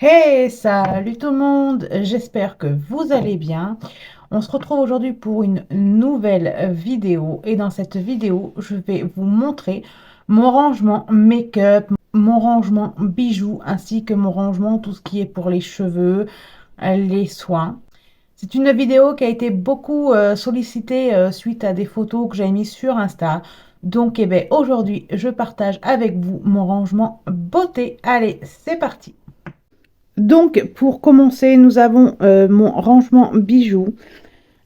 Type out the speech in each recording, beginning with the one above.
Hey, salut tout le monde, j'espère que vous allez bien. On se retrouve aujourd'hui pour une nouvelle vidéo et dans cette vidéo, je vais vous montrer mon rangement make-up, mon rangement bijoux ainsi que mon rangement tout ce qui est pour les cheveux, les soins. C'est une vidéo qui a été beaucoup sollicitée suite à des photos que j'avais mises sur Insta. Donc, aujourd'hui, je partage avec vous mon rangement beauté. Allez, c'est parti! Donc, pour commencer, nous avons mon rangement bijoux.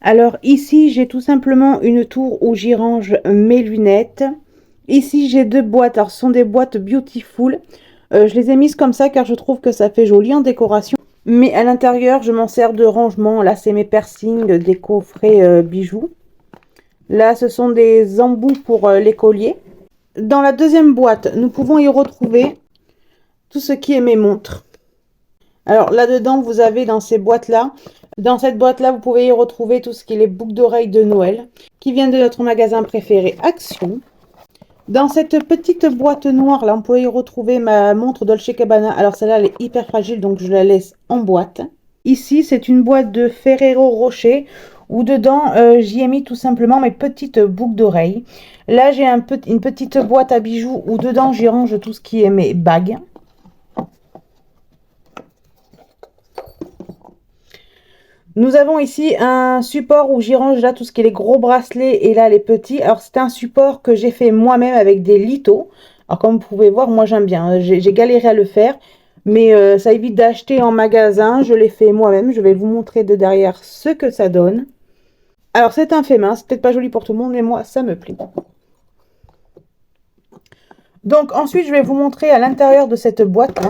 Alors ici, j'ai tout simplement une tour où j'y range mes lunettes. Ici, j'ai deux boîtes. Alors, ce sont des boîtes Beautiful. Je les ai mises comme ça car je trouve que ça fait joli en décoration. Mais à l'intérieur, je m'en sers de rangement. Là, c'est mes piercings, des coffrets bijoux. Là, ce sont des embouts pour les colliers. Dans la deuxième boîte, nous pouvons y retrouver tout ce qui est mes montres. Alors là-dedans, vous avez dans ces boîtes-là, dans cette boîte-là, vous pouvez y retrouver tout ce qui est les boucles d'oreilles de Noël, qui viennent de notre magasin préféré Action. Dans cette petite boîte noire, là, on peut y retrouver ma montre Dolce Gabbana. Alors celle-là, elle est hyper fragile, donc je la laisse en boîte. Ici, c'est une boîte de Ferrero Rocher, où dedans, j'y ai mis tout simplement mes petites boucles d'oreilles. Là, j'ai une petite boîte à bijoux, où dedans, j'y range tout ce qui est mes bagues. Nous avons ici un support où j'y range là tout ce qui est les gros bracelets et là les petits. Alors c'est un support que j'ai fait moi-même avec des litho. Alors comme vous pouvez voir, moi j'aime bien. J'ai galéré à le faire. Mais ça évite d'acheter en magasin. Je l'ai fait moi-même. Je vais vous montrer de derrière ce que ça donne. Alors c'est un fait main. C'est peut-être pas joli pour tout le monde, mais moi ça me plaît. Donc ensuite je vais vous montrer à l'intérieur de cette boîte.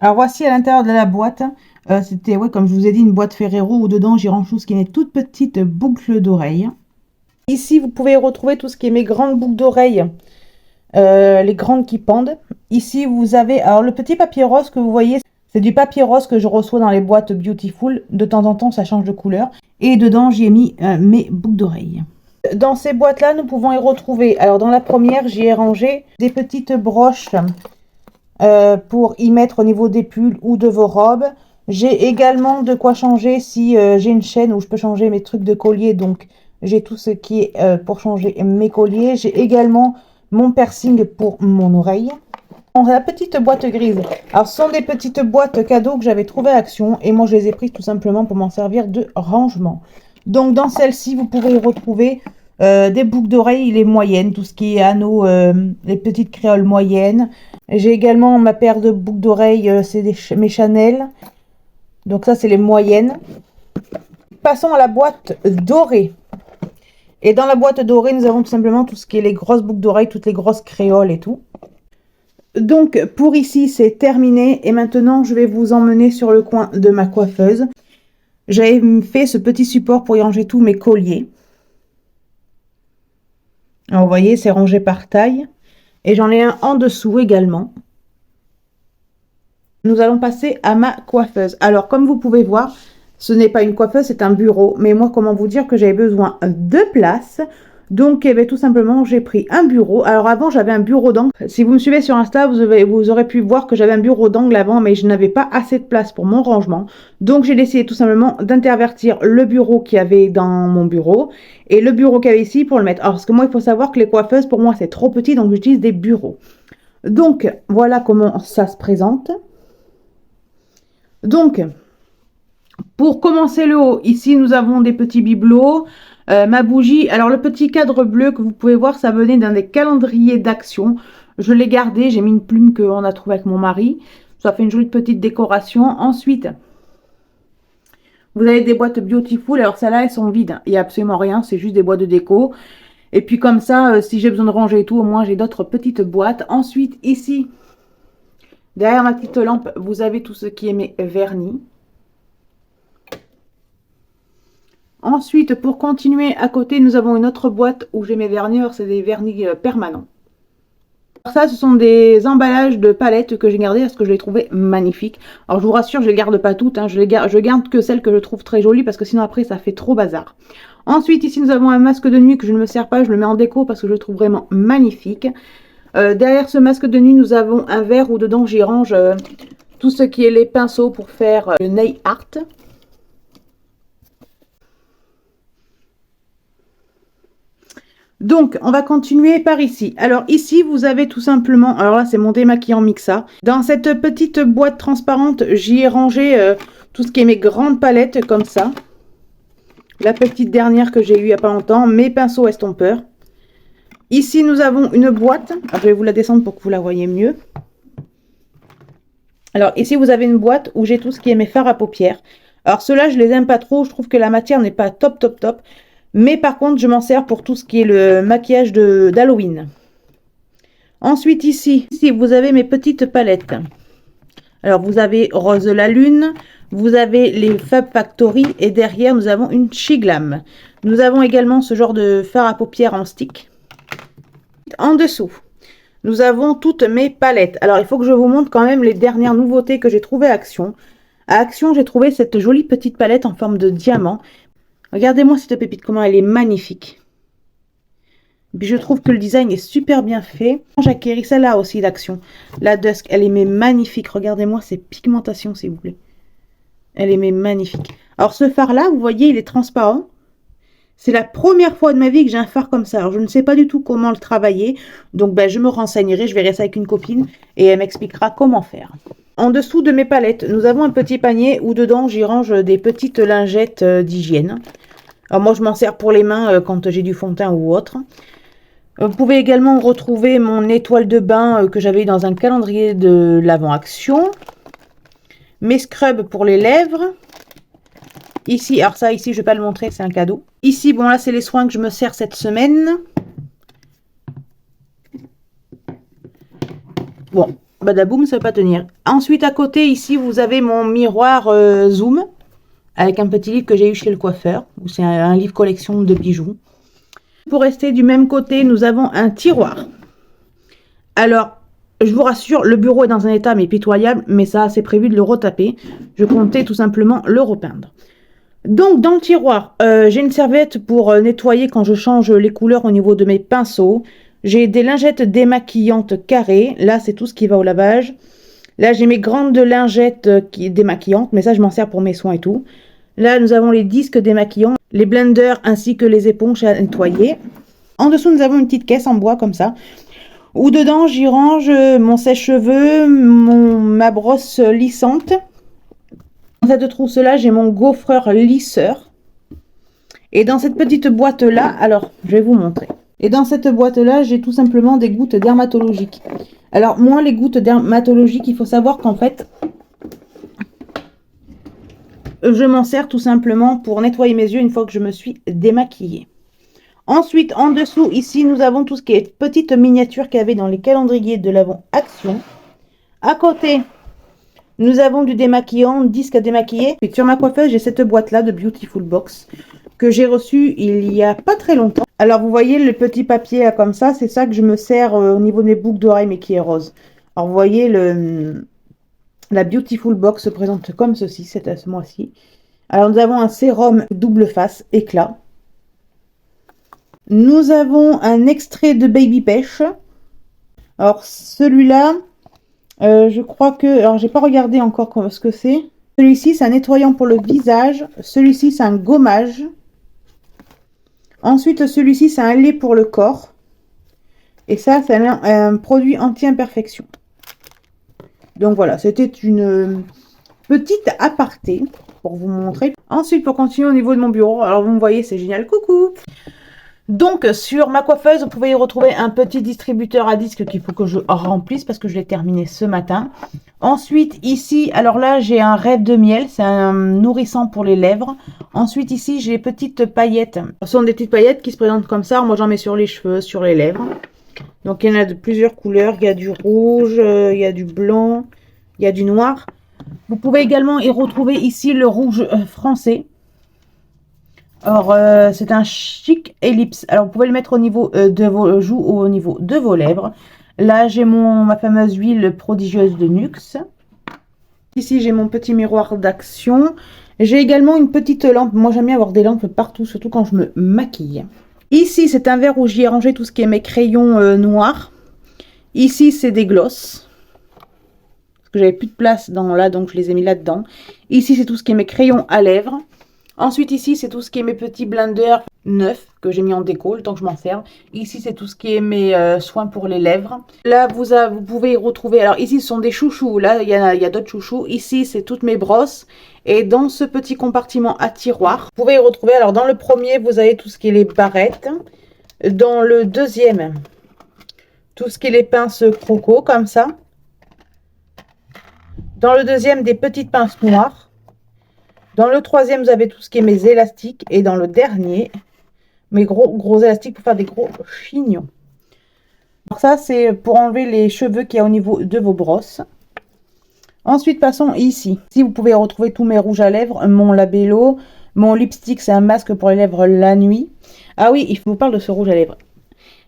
Alors voici à l'intérieur de la boîte, c'était comme je vous ai dit une boîte Ferrero où dedans j'y range tout ce qui est toutes petites boucles d'oreilles. Ici vous pouvez retrouver tout ce qui est mes grandes boucles d'oreilles, les grandes qui pendent. Ici vous avez alors le petit papier rose que vous voyez, c'est du papier rose que je reçois dans les boîtes Beautiful. De temps en temps ça change de couleur. Et dedans j'y ai mis mes boucles d'oreilles. Dans ces boîtes là nous pouvons y retrouver, alors dans la première j'y ai rangé des petites broches pour y mettre au niveau des pulls ou de vos robes. J'ai également de quoi changer si j'ai une chaîne où je peux changer mes trucs de collier. Donc j'ai tout ce qui est pour changer mes colliers. J'ai également mon piercing pour mon oreille. On a la petite boîte grise. Alors ce sont des petites boîtes cadeaux que j'avais trouvées à Action. Et moi je les ai prises tout simplement pour m'en servir de rangement. Donc dans celle-ci vous pouvez y retrouver des boucles d'oreilles, les moyennes, tout ce qui est anneaux, les petites créoles moyennes. J'ai également ma paire de boucles d'oreilles, c'est mes Chanel. Donc ça, c'est les moyennes. Passons à la boîte dorée. Et dans la boîte dorée, nous avons tout simplement tout ce qui est les grosses boucles d'oreilles, toutes les grosses créoles et tout. Donc pour ici, c'est terminé. Et maintenant, je vais vous emmener sur le coin de ma coiffeuse. J'avais fait ce petit support pour y ranger tous mes colliers. Alors, vous voyez, c'est rangé par taille. Et j'en ai un en dessous également. Nous allons passer à ma coiffeuse. Alors, comme vous pouvez voir, ce n'est pas une coiffeuse, c'est un bureau. Mais moi, comment vous dire que j'avais besoin de place. Donc, tout simplement, j'ai pris un bureau. Alors, avant, j'avais un bureau d'angle. Si vous me suivez sur Insta, vous aurez pu voir que j'avais un bureau d'angle avant, mais je n'avais pas assez de place pour mon rangement. Donc, j'ai décidé tout simplement d'intervertir le bureau qu'il y avait dans mon bureau et le bureau qu'il y avait ici pour le mettre. Alors, parce que moi, il faut savoir que les coiffeuses, pour moi, c'est trop petit, donc j'utilise des bureaux. Donc, voilà comment ça se présente. Donc, pour commencer le haut, ici, nous avons des petits bibelots. Ma bougie, alors le petit cadre bleu que vous pouvez voir, ça venait d'un des calendriers d'Action. Je l'ai gardé, j'ai mis une plume qu'on a trouvée avec mon mari. Ça fait une jolie petite décoration. Ensuite, vous avez des boîtes Beautiful. Alors celles-là, elles sont vides. Il n'y a absolument rien, c'est juste des boîtes de déco. Et puis comme ça, si j'ai besoin de ranger et tout, au moins j'ai d'autres petites boîtes. Ensuite, ici, derrière ma petite lampe, vous avez tout ce qui est mes vernis. Ensuite, pour continuer, à côté, nous avons une autre boîte où j'ai mes vernis. C'est des vernis permanents. Alors ça, ce sont des emballages de palettes que j'ai gardées parce que je les trouvais magnifiques. Alors, je vous rassure, je les garde pas toutes. Je garde que celles que je trouve très jolies parce que sinon, après, ça fait trop bazar. Ensuite, ici, nous avons un masque de nuit que je ne me sers pas. Je le mets en déco parce que je le trouve vraiment magnifique. Derrière ce masque de nuit, nous avons un verre où dedans j'y range tout ce qui est les pinceaux pour faire le nail art. Donc, on va continuer par ici. Alors ici, vous avez tout simplement... Alors là, c'est mon démaquillant Mixa. Dans cette petite boîte transparente, j'y ai rangé tout ce qui est mes grandes palettes, comme ça. La petite dernière que j'ai eue il n'y a pas longtemps, mes pinceaux estompeurs. Ici, nous avons une boîte. Alors, je vais vous la descendre pour que vous la voyez mieux. Alors ici, vous avez une boîte où j'ai tout ce qui est mes fards à paupières. Alors ceux-là, je les aime pas trop. Je trouve que la matière n'est pas top, top, top. Mais par contre, je m'en sers pour tout ce qui est le maquillage d'Halloween. Ensuite, ici, vous avez mes petites palettes. Alors, vous avez Rose la Lune, vous avez les Fab Factory et derrière, nous avons une Chiglam. Nous avons également ce genre de fard à paupières en stick. En dessous, nous avons toutes mes palettes. Alors, il faut que je vous montre quand même les dernières nouveautés que j'ai trouvées à Action. À Action, j'ai trouvé cette jolie petite palette en forme de diamant. Regardez-moi cette pépite, comment elle est magnifique. Puis je trouve que le design est super bien fait. J'ai acquéri celle-là aussi d'Action. La Dusk, elle est mais magnifique. Regardez-moi ces pigmentations, s'il vous plaît. Elle est mais magnifique. Alors ce fard-là, vous voyez, il est transparent. C'est la première fois de ma vie que j'ai un fard comme ça. Alors je ne sais pas du tout comment le travailler. Donc ben, je me renseignerai, je verrai ça avec une copine. Et elle m'expliquera comment faire. En dessous de mes palettes, nous avons un petit panier où dedans j'y range des petites lingettes d'hygiène. Alors moi je m'en sers pour les mains quand j'ai du fond de teint ou autre. Vous pouvez également retrouver mon étoile de bain que j'avais dans un calendrier de l'Avent Action. Mes scrubs pour les lèvres. Ici, alors ça ici je vais pas le montrer, c'est un cadeau. Ici, bon là c'est les soins que je me sers cette semaine. Bon, badaboum, ça va pas tenir. Ensuite à côté ici vous avez mon miroir Zoom. Avec un petit livre que j'ai eu chez le coiffeur. C'est un livre collection de bijoux. Pour rester du même côté, nous avons un tiroir. Alors, je vous rassure, le bureau est dans un état mais pitoyable. Mais ça, c'est prévu de le retaper. Je comptais tout simplement le repeindre. Donc, dans le tiroir, j'ai une serviette pour nettoyer quand je change les couleurs au niveau de mes pinceaux. J'ai des lingettes démaquillantes carrées. Là, c'est tout ce qui va au lavage. Là, j'ai mes grandes lingettes démaquillantes, mais ça, je m'en sers pour mes soins et tout. Là, nous avons les disques démaquillants, les blenders ainsi que les éponges à nettoyer. En dessous, nous avons une petite caisse en bois comme ça, où dedans, j'y range mon sèche-cheveux, ma brosse lissante. Dans cette trousse-là, j'ai mon gaufreur lisseur. Et dans cette petite boîte-là, alors, je vais vous montrer. Et dans cette boîte-là, j'ai tout simplement des gouttes dermatologiques. Alors, moi, les gouttes dermatologiques, il faut savoir qu'en fait, je m'en sers tout simplement pour nettoyer mes yeux une fois que je me suis démaquillée. Ensuite, en dessous, ici, nous avons tout ce qui est petites miniatures qu'il y avait dans les calendriers de l'Avent Action. À côté, nous avons du démaquillant, disque à démaquiller. Et sur ma coiffeuse, j'ai cette boîte-là de Beautiful Box que j'ai reçue il y a pas très longtemps. Alors, vous voyez le petit papier là, comme ça, c'est ça que je me sers au niveau de mes boucles d'oreilles, mais qui est rose. Alors, vous voyez, la Beautiful Box se présente comme ceci, c'est à ce mois-ci. Alors, nous avons un sérum double face, éclat. Nous avons un extrait de Baby Pêche. Alors, celui-là, je crois que... Alors, j'ai pas regardé encore ce que c'est. Celui-ci, c'est un nettoyant pour le visage. Celui-ci, c'est un gommage. Ensuite, celui-ci, c'est un lait pour le corps. Et ça, c'est un produit anti-imperfection. Donc voilà, c'était une petite aparté pour vous montrer. Ensuite, pour continuer au niveau de mon bureau, alors vous me voyez, c'est génial, coucou. Donc, sur ma coiffeuse, vous pouvez y retrouver un petit distributeur à disque qu'il faut que je remplisse parce que je l'ai terminé ce matin. Ensuite, ici, alors là, j'ai un rêve de miel. C'est un nourrissant pour les lèvres. Ensuite, ici, j'ai des petites paillettes. Ce sont des petites paillettes qui se présentent comme ça. Moi, j'en mets sur les cheveux, sur les lèvres. Donc, il y en a de plusieurs couleurs. Il y a du rouge, il y a du blanc, il y a du noir. Vous pouvez également y retrouver ici le rouge français. Alors, c'est un chic ellipse. Alors, vous pouvez le mettre au niveau de vos joues ou au niveau de vos lèvres. Là, j'ai ma fameuse huile prodigieuse de Nuxe. Ici, j'ai mon petit miroir d'Action. J'ai également une petite lampe. Moi, j'aime bien avoir des lampes partout, surtout quand je me maquille. Ici, c'est un verre où j'y ai rangé tout ce qui est mes crayons noirs. Ici, c'est des glosses. Parce que j'avais plus de place dans là, donc je les ai mis là-dedans. Ici, c'est tout ce qui est mes crayons à lèvres. Ensuite, ici, c'est tout ce qui est mes petits blenders neufs que j'ai mis en déco, le temps que je m'en sers. Ici, c'est tout ce qui est mes soins pour les lèvres. Là, vous pouvez y retrouver... Alors, ici, ce sont des chouchous. Là, il y a d'autres chouchous. Ici, c'est toutes mes brosses. Et dans ce petit compartiment à tiroir, vous pouvez y retrouver... Alors, dans le premier, vous avez tout ce qui est les barrettes. Dans le deuxième, tout ce qui est les pinces croco, comme ça. Dans le deuxième, des petites pinces noires. Dans le troisième, vous avez tout ce qui est mes élastiques. Et dans le dernier, mes gros élastiques pour faire des gros chignons. Alors ça, c'est pour enlever les cheveux qu'il y a au niveau de vos brosses. Ensuite, passons ici. Ici, vous pouvez retrouver tous mes rouges à lèvres, mon labello, mon lipstick, c'est un masque pour les lèvres la nuit. Ah oui, il vous parle de ce rouge à lèvres.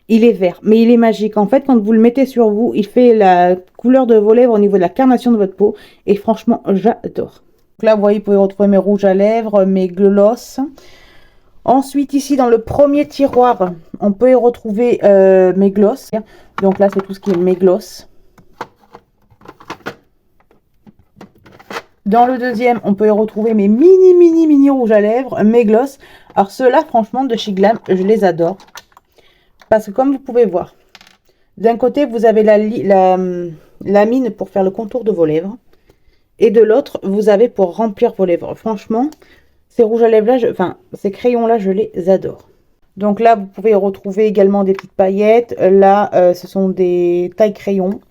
Il est vert, mais il est magique. En fait, quand vous le mettez sur vous, il fait la couleur de vos lèvres au niveau de la carnation de votre peau. Et franchement, j'adore. Donc là, vous voyez, vous pouvez retrouver mes rouges à lèvres, mes gloss. Ensuite, ici, dans le premier tiroir, on peut y retrouver mes gloss. Donc là, c'est tout ce qui est mes gloss. Dans le deuxième, on peut y retrouver mes mini rouges à lèvres, mes gloss. Alors ceux-là, franchement, de chez Glam, je les adore. Parce que comme vous pouvez voir, d'un côté, vous avez la mine pour faire le contour de vos lèvres. Et de l'autre, vous avez pour remplir vos lèvres. Franchement, ces rouges à lèvres là, ces crayons là, je les adore. Donc là, vous pouvez retrouver également des petites paillettes. Là, ce sont des tailles crayons.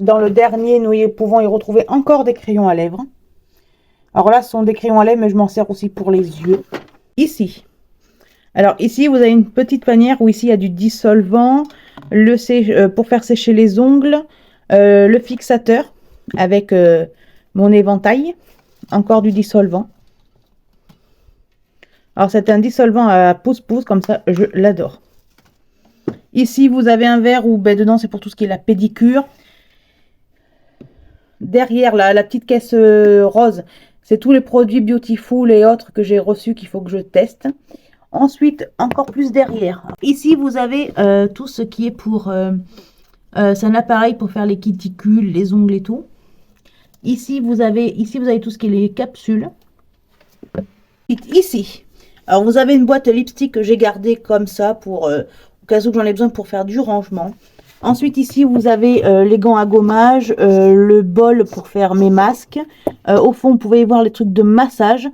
Dans le dernier, nous pouvons y retrouver encore des crayons à lèvres. Alors là, ce sont des crayons à lèvres, mais je m'en sers aussi pour les yeux. Ici. Alors ici, vous avez une petite panière où ici, il y a du dissolvant, pour faire sécher les ongles, le fixateur avec mon éventail, encore du dissolvant. Alors c'est un dissolvant à pouce-pouce, comme ça, je l'adore. Ici, vous avez un verre où dedans, c'est pour tout ce qui est la pédicure. Derrière, la petite caisse rose, c'est tous les produits Beautiful et autres que j'ai reçus qu'il faut que je teste. Ensuite, encore plus derrière. Ici, vous avez tout ce qui est pour... c'est un appareil pour faire les cuticules, les ongles et tout. Ici, vous avez tout ce qui est les capsules. Ici, alors vous avez une boîte lipstick que j'ai gardée comme ça pour au cas où j'en ai besoin pour faire du rangement. Ensuite, ici, vous avez les gants à gommage, le bol pour faire mes masques. Au fond, vous pouvez voir les trucs de massage.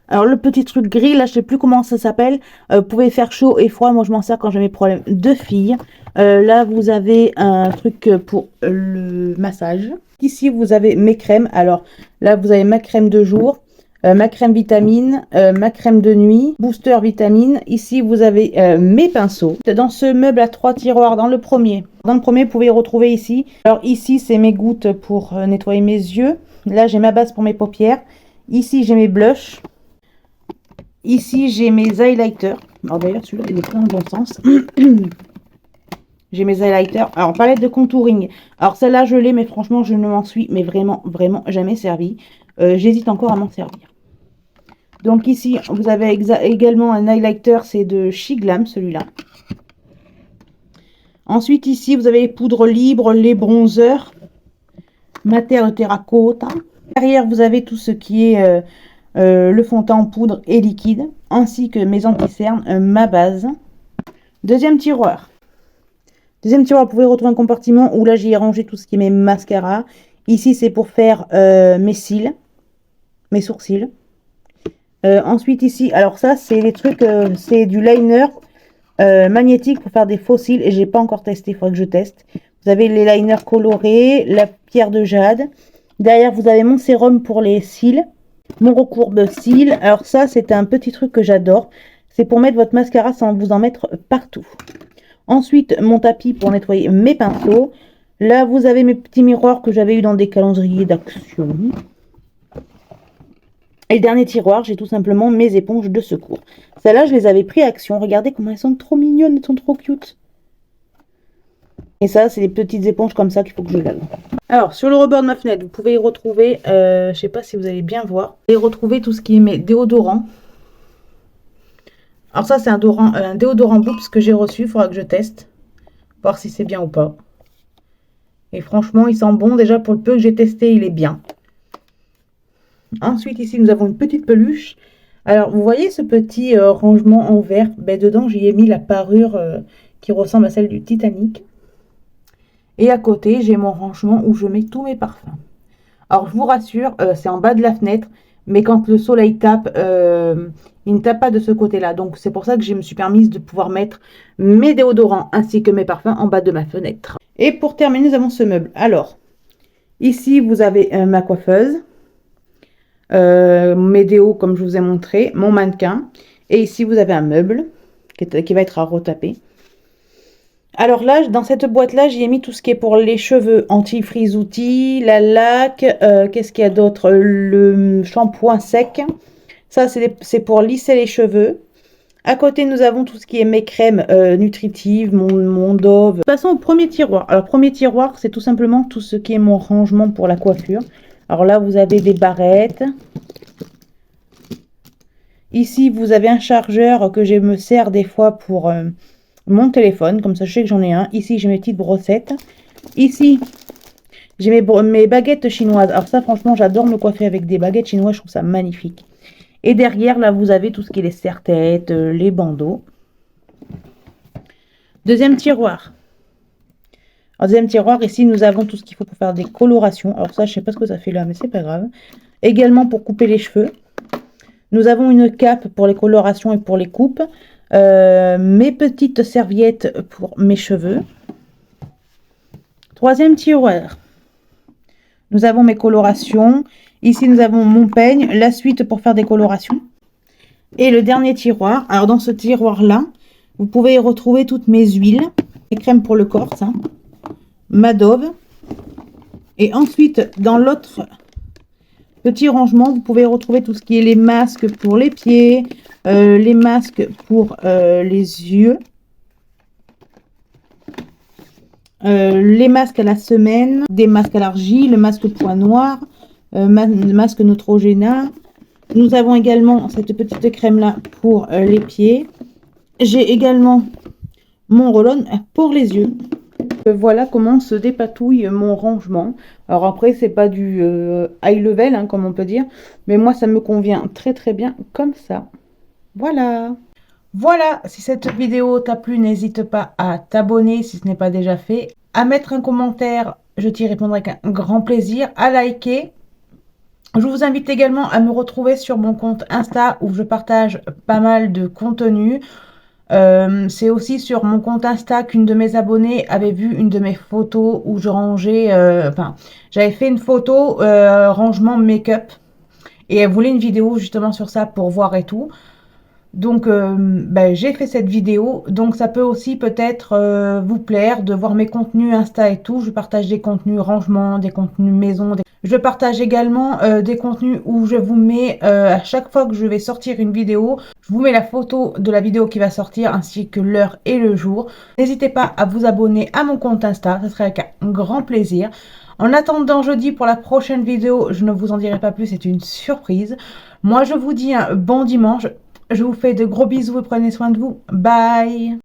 Alors, le petit truc gris, là, je sais plus comment ça s'appelle. Vous pouvez faire chaud et froid. Moi, je m'en sers quand j'ai mes problèmes de filles. Là, vous avez un truc pour le massage. Ici, vous avez mes crèmes. Alors, là, vous avez ma crème de jour. Ma crème vitamine, ma crème de nuit, booster vitamine. Ici, vous avez mes pinceaux. Dans ce meuble à 3 tiroirs, dans le premier, vous pouvez y retrouver ici. Alors ici, c'est mes gouttes pour nettoyer mes yeux. Là, j'ai ma base pour mes paupières. Ici, j'ai mes blushs. Ici, j'ai mes highlighters. Alors d'ailleurs, celui-là, il est plein dans le bon sens. J'ai mes highlighters. Alors, palette de contouring. Alors, celle-là, je l'ai, mais franchement, je ne m'en suis mais vraiment jamais servi. J'hésite encore à m'en servir. Donc ici, vous avez également un highlighter, c'est de chez Glam, celui-là. Ensuite, ici, vous avez les poudres libres, les bronzers, Mater Terracotta. Derrière, vous avez tout ce qui est le fond de teint en poudre et liquide, ainsi que mes anti-cernes, ma base. Deuxième tiroir. Deuxième tiroir, vous pouvez retrouver un compartiment où là, j'y ai rangé tout ce qui est mes mascaras. Ici, c'est pour faire mes cils, mes sourcils. Ensuite ici, alors ça c'est les trucs, c'est du liner magnétique pour faire des faux cils et j'ai pas encore testé, il faudrait que je teste. Vous avez les liners colorés, la pierre de jade. Derrière vous avez mon sérum pour les cils, mon recourbe cils. Alors ça c'est un petit truc que j'adore, c'est pour mettre votre mascara sans vous en mettre partout. Ensuite mon tapis pour nettoyer mes pinceaux. Là vous avez mes petits miroirs que j'avais eu dans des calendriers d'action. Et le dernier tiroir, j'ai tout simplement mes éponges de secours. Celles-là, je les avais pris à Action. Regardez comment elles sont trop mignonnes, elles sont trop cute. Et ça, c'est des petites éponges comme ça qu'il faut que je lave. Alors, sur le rebord de ma fenêtre, vous pouvez y retrouver, je sais pas si vous allez bien voir, et retrouver tout ce qui est mes déodorants. Alors ça, c'est un déodorant Boops que j'ai reçu, il faudra que je teste. voir si c'est bien ou pas. Et franchement, il sent bon. Déjà, pour le peu que j'ai testé, il est bien. Ensuite, ici, nous avons une petite peluche. Alors, vous voyez ce petit rangement en verre? Ben, dedans, j'y ai mis la parure qui ressemble à celle du Titanic. Et à côté, j'ai mon rangement où je mets tous mes parfums. Alors, je vous rassure, c'est en bas de la fenêtre. Mais quand le soleil tape, il ne tape pas de ce côté-là. Donc, c'est pour ça que je me suis permise de pouvoir mettre mes déodorants ainsi que mes parfums en bas de ma fenêtre. Et pour terminer, nous avons ce meuble. Alors, ici, vous avez ma coiffeuse. Mes déos comme je vous ai montré, mon mannequin. Et ici, vous avez un meuble qui va être à retaper. Alors là, dans cette boîte-là, j'y ai mis tout ce qui est pour les cheveux, anti-frisoutis, la laque, qu'est-ce qu'il y a d'autre? Le shampoing sec. Ça, c'est pour lisser les cheveux. À côté, nous avons tout ce qui est mes crèmes nutritives, mon Dove. Passons au premier tiroir. Alors, premier tiroir, c'est tout simplement tout ce qui est mon rangement pour la coiffure. Alors là, vous avez des barrettes. Ici, vous avez un chargeur que je me sers des fois pour mon téléphone. Comme ça, je sais que j'en ai un. Ici, j'ai mes petites brossettes. Ici, j'ai mes baguettes chinoises. Alors ça, franchement, j'adore me coiffer avec des baguettes chinoises. Je trouve ça magnifique. Et derrière, là, vous avez tout ce qui est les serre-têtes, les bandeaux. Deuxième tiroir. Alors, deuxième tiroir, ici, nous avons tout ce qu'il faut pour faire des colorations. Alors ça, je sais pas ce que ça fait là, mais c'est pas grave. Également pour couper les cheveux. Nous avons une cape pour les colorations et pour les coupes. Mes petites serviettes pour mes cheveux. Troisième tiroir. Nous avons mes colorations. Ici, nous avons mon peigne, la suite pour faire des colorations. Et le dernier tiroir. Alors, dans ce tiroir-là, vous pouvez y retrouver toutes mes huiles. Les crèmes pour le corps, ça. Ma Dove. Et ensuite, dans l'autre petit rangement, vous pouvez retrouver tout ce qui est les masques pour les pieds, les masques pour les yeux, les masques à la semaine, des masques à l'argile, le masque point noir, masque Neutrogena. Nous avons également cette petite crème là pour les pieds. J'ai également mon roll-on pour les yeux. Voilà comment se dépatouille mon rangement. Alors après, c'est pas du high level, hein, comme on peut dire. Mais moi, ça me convient très très bien comme ça. Voilà. Voilà, si cette vidéo t'a plu, n'hésite pas à t'abonner si ce n'est pas déjà fait. À mettre un commentaire, je t'y répondrai avec un grand plaisir. À liker. Je vous invite également à me retrouver sur mon compte Insta où je partage pas mal de contenu. C'est aussi sur mon compte Insta qu'une de mes abonnées avait vu une de mes photos où je rangeais, j'avais fait une photo rangement make-up et elle voulait une vidéo justement sur ça pour voir et tout. Donc j'ai fait cette vidéo, donc ça peut aussi peut-être vous plaire de voir mes contenus Insta et tout. Je partage des contenus rangement, des contenus maison. Je partage également des contenus où je vous mets à chaque fois que je vais sortir une vidéo, je vous mets la photo de la vidéo qui va sortir ainsi que l'heure et le jour. N'hésitez pas à vous abonner à mon compte Insta, ce serait avec un grand plaisir. En attendant jeudi pour la prochaine vidéo, je ne vous en dirai pas plus, c'est une surprise. Moi je vous dis un bon dimanche. Je vous fais de gros bisous et prenez soin de vous. Bye!